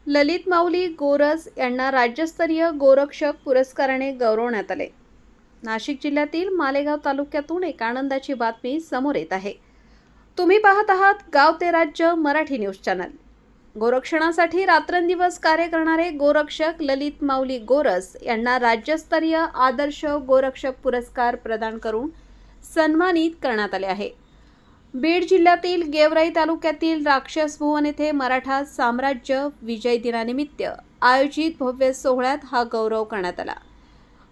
ललित माऊली गोरस यांना राज्यस्तरीय गोरक्षक पुरस्काराने गौरवण्यात आले। नाशिक जिल्ह्यातील मालेगाव तालुक्यातून एक आनंदाची बातमी समोर येत आहे। तुम्ही पाहत आहात गाव ते राज्य मराठी न्यूज चॅनल। गोरक्षणासाठी रात्रंदिवस कार्य करणारे गोरक्षक ललित माऊली गोरस यांना राज्यस्तरीय आदर्श गोरक्षक पुरस्कार प्रदान करून सन्मानित करण्यात आले आहे। बीड जिल्ह्यातील गेवराई तालुक्यातील राक्षस भुवन येथे मराठा साम्राज्य विजय दिनानिमित्त आयोजित भव्य सोहळ्यात हा गौरव करण्यात आला।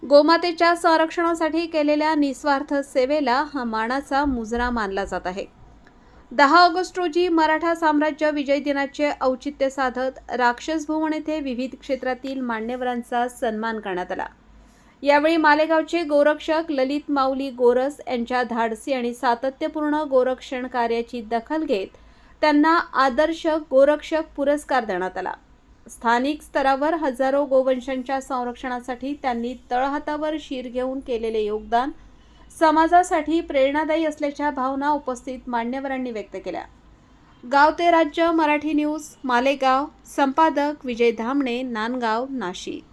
गोमातेच्या संरक्षणासाठी केलेल्या निस्वार्थ सेवेला हा मानाचा मुजरा मानला जात आहे। 10 ऑगस्ट रोजी मराठा साम्राज्य विजय दिनाचे औचित्य साधत राक्षस भुवन येथे विविध क्षेत्रातील मान्यवरांचा सन्मान करण्यात आला। यावेळी मालेगावचे गोरक्षक ललित माऊली गोरस यांच्या धाडसी आणि सातत्यपूर्ण गोरक्षण कार्याची दखल घेत त्यांना आदर्श गोरक्षक पुरस्कार देण्यात आला। स्थानिक स्तरावर हजारो गोवंशांच्या संरक्षणासाठी त्यांनी तळहातावर शीर घेऊन केलेले योगदान समाजासाठी प्रेरणादायी असल्याच्या भावना उपस्थित मान्यवरांनी व्यक्त केल्या। गाव ते राज्य मराठी न्यूज मालेगाव, संपादक विजय धामणे, नांदगाव, नाशिक।